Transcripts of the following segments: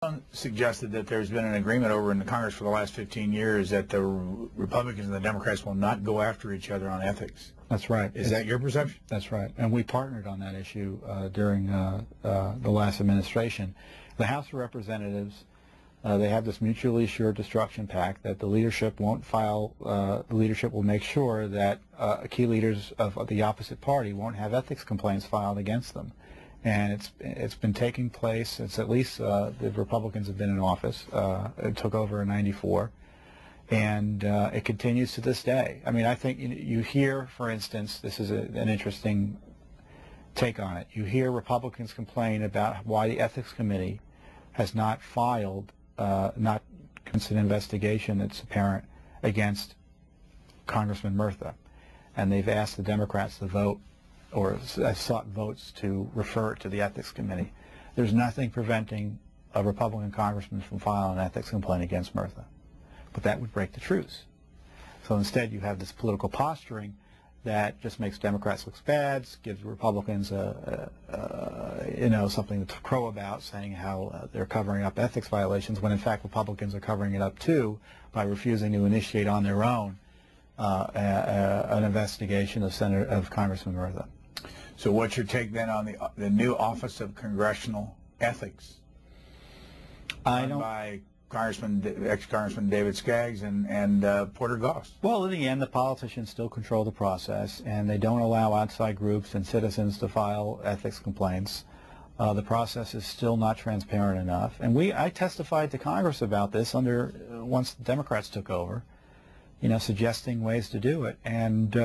Tom suggested that there's been an agreement over in the Congress for the last 15 years that the Republicans and the Democrats will not go after each other on ethics. That's right. Is that your perception? That's right. And we partnered on that issue during the last administration. The House of Representatives, they have this mutually assured destruction pact that the leadership won't file, the leadership will make sure that key leaders of the opposite party won't have ethics complaints filed against them. And it's been taking place since at least the Republicans have been in office. It took over in '94. And it continues to this day. I mean, I think you hear, for instance, this is an interesting take on it. You hear Republicans complain about why the Ethics Committee has not filed, not commenced an investigation, it's apparent, against Congressman Murtha. And they've asked the Democrats to vote, or sought votes to refer it to the Ethics Committee. There's nothing preventing a Republican congressman from filing an ethics complaint against Murtha. But that would break the truce. So instead you have this political posturing that just makes Democrats look bad, gives Republicans something to crow about, saying how they're covering up ethics violations, when in fact Republicans are covering it up too by refusing to initiate on their own an investigation of Congressman Murtha. So what's your take then on the new Office of Congressional Ethics? By ex-Congressman David Skaggs and Porter Goss. Well, in the end, the politicians still control the process, and they don't allow outside groups and citizens to file ethics complaints. The process is still not transparent enough. And I testified to Congress about this once the Democrats took over, suggesting ways to do it. And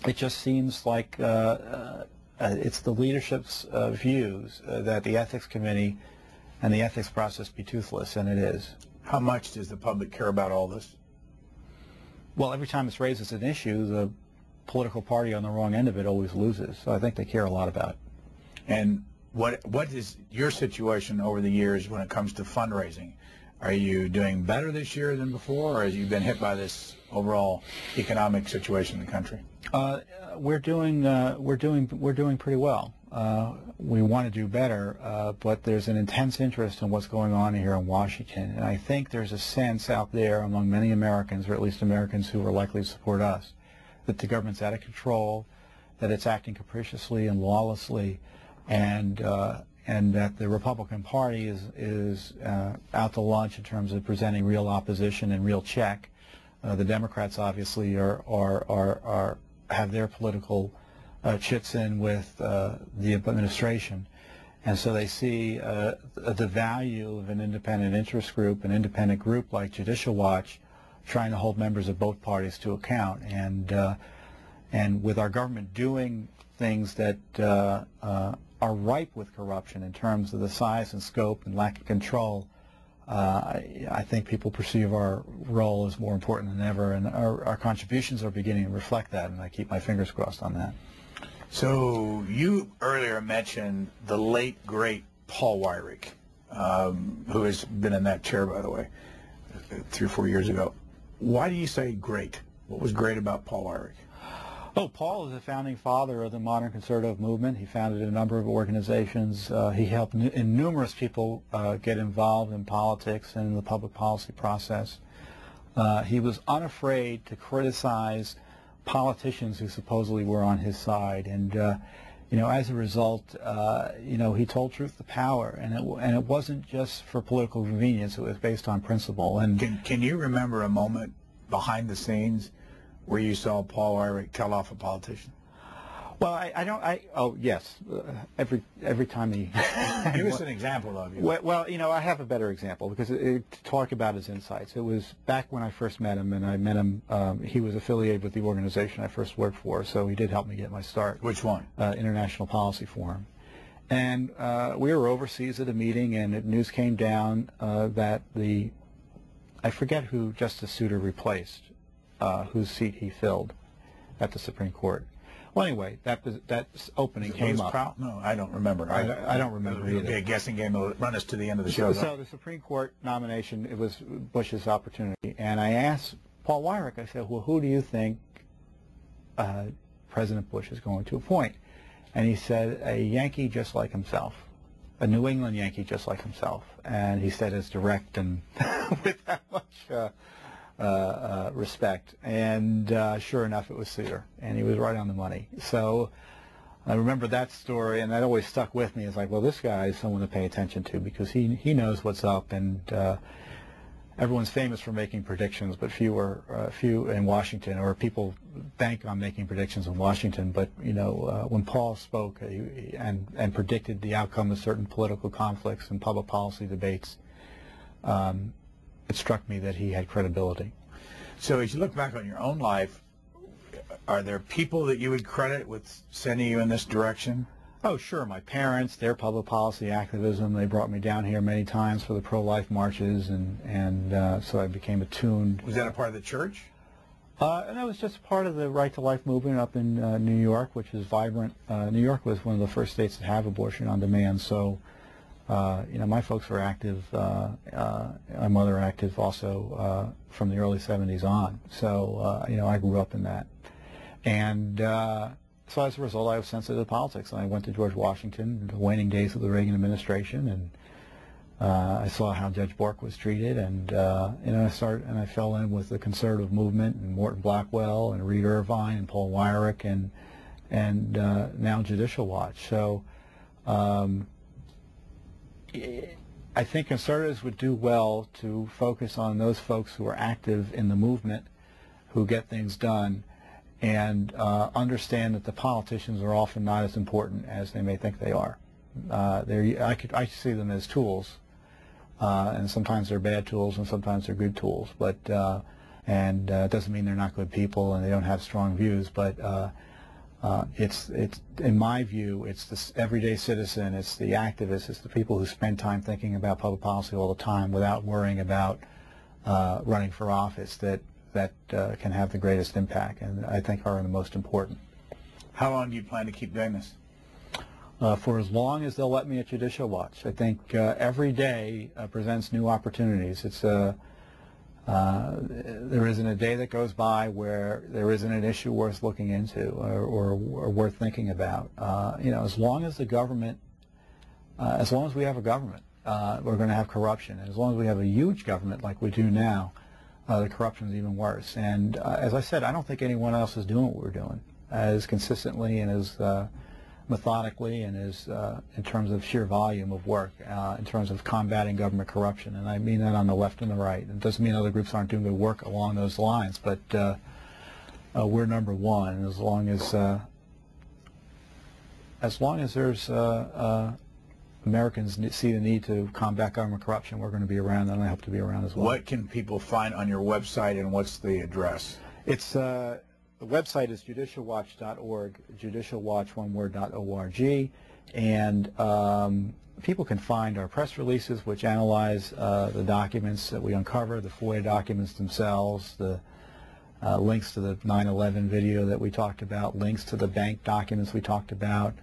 it just seems like it's the leadership's views that the Ethics Committee and the ethics process be toothless, and it is. How much does the public care about all this? Well, every time it's raised as an issue, the political party on the wrong end of it always loses. So I think they care a lot about it. And what is your situation over the years when it comes to fundraising? Are you doing better this year than before, or have you been hit by this overall economic situation in the country? We're doing pretty well. We want to do better, but there's an intense interest in what's going on here in Washington, and I think there's a sense out there among many Americans, or at least Americans who are likely to support us, that the government's out of control, that it's acting capriciously and lawlessly, and that the Republican Party is out to lunch in terms of presenting real opposition and real check. The Democrats obviously have their political chits in with the administration, and so they see the value of an independent interest group, an independent group like Judicial Watch, trying to hold members of both parties to account. And with our government doing things that are ripe with corruption in terms of the size and scope and lack of control, I think people perceive our role as more important than ever, and our contributions are beginning to reflect that, and I keep my fingers crossed on that. So you earlier mentioned the late, great Paul Weirich, who has been in that chair, by the way, 3 or 4 years ago. Why do you say great? What was great about Paul Weirich? Oh, Paul is the founding father of the modern conservative movement. He founded a number of organizations. He helped numerous people get involved in politics and in the public policy process. He was unafraid to criticize politicians who supposedly were on his side, and as a result, he told truth to power, and it wasn't just for political convenience. It was based on principle. And can you remember a moment behind the scenes where you saw Paul Weirich tell off a politician? Well, oh yes, every time he give us an example of you. Well, I have a better example, because to talk about his insights. It was back when I first met him, and I met him. He was affiliated with the organization I first worked for, so he did help me get my start. Which one? International Policy Forum. And we were overseas at a meeting, and news came down that I forget who Justice Souter replaced, whose seat he filled at the Supreme Court. Well, anyway, that opening came up. No, I don't remember. I don't remember either. Okay, a guessing game will run us to the end of the show. So the Supreme Court nomination, it was Bush's opportunity, and I asked Paul Weirich, I said, well, who do you think President Bush is going to appoint? And he said, a Yankee just like himself. a New England Yankee just like himself, and he said as direct and with that much respect. And sure enough, it was Cedar, and he was right on the money. So I remember that story, and that always stuck with me. It's like, well, this guy is someone to pay attention to because he knows what's up, and everyone's famous for making predictions, but few in Washington, or people bank on making predictions in Washington. But when Paul spoke and predicted the outcome of certain political conflicts and public policy debates, it struck me that he had credibility. So as you look back on your own life, are there people that you would credit with sending you in this direction? Oh, sure. My parents, their public policy activism, they brought me down here many times for the pro-life marches, and so I became attuned. Was that a part of the church? And that was just part of the Right to Life movement up in New York, which is vibrant. New York was one of the first states to have abortion on demand, so my folks were active. My mother active also from the early 70s on. So I grew up in that, and so as a result, I was sensitive to politics. And I went to George Washington in the waning days of the Reagan administration, and I saw how Judge Bork was treated, and I fell in with the conservative movement, and Morton Blackwell, and Reed Irvine, and Paul Weirich, and now Judicial Watch. So I think conservatives would do well to focus on those folks who are active in the movement, who get things done, and understand that the politicians are often not as important as they may think they are. I see them as tools, and sometimes they're bad tools, and sometimes they're good tools. But it doesn't mean they're not good people and they don't have strong views. But it's in my view, it's the everyday citizen, it's the activists, it's the people who spend time thinking about public policy all the time without worrying about running for office that can have the greatest impact, and I think are the most important. How long do you plan to keep doing this? For as long as they'll let me at Judicial Watch. I think every day presents new opportunities. It's there isn't a day that goes by where there isn't an issue worth looking into or worth thinking about. As long as the government, as long as we have a government, we're going to have corruption. And as long as we have a huge government like we do now, the corruption is even worse. And as I said, I don't think anyone else is doing what we're doing as consistently and as methodically and as in terms of sheer volume of work, in terms of combating government corruption. And I mean that on the left and the right. It doesn't mean other groups aren't doing good work along those lines, but we're number one. And as long as there's Americans see the need to combat government corruption, we're going to be around, and I hope to be around as well. What can people find on your website, and what's the address? It's the website is judicialwatch.org, judicialwatch.org, and people can find our press releases, which analyze the documents that we uncover, the FOIA documents themselves, the links to the 9/11 video that we talked about, links to the bank documents we talked about,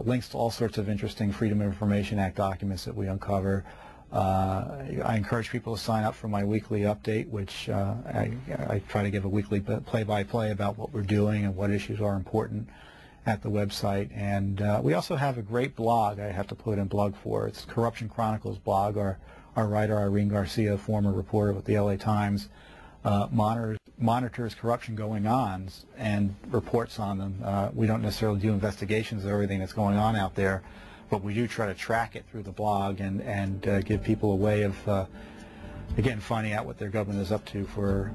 links to all sorts of interesting Freedom of Information Act documents that we uncover. I encourage people to sign up for my weekly update, which I try to give a weekly play-by-play about what we're doing and what issues are important at the website. And we also have a great blog I have to put in plug for. It's Corruption Chronicles blog. Our writer, Irene Garcia, former reporter with the LA Times, monitors corruption going on and reports on them. We don't necessarily do investigations of everything that's going on out there, but we do try to track it through the blog and give people a way of, again, finding out what their government is up to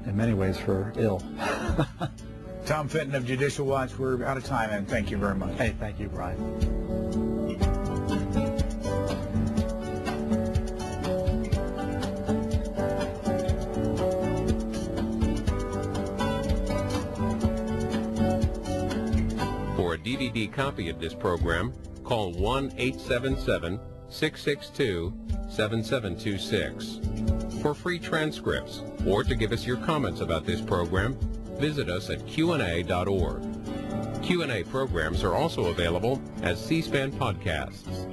in many ways, for ill. Tom Fitton of Judicial Watch, we're out of time, and thank you very much. Hey, thank you, Brian. DVD copy of this program, call 1-877-662-7726. For free transcripts or to give us your comments about this program, visit us at Q&A.org. Q&A programs are also available as C-SPAN podcasts.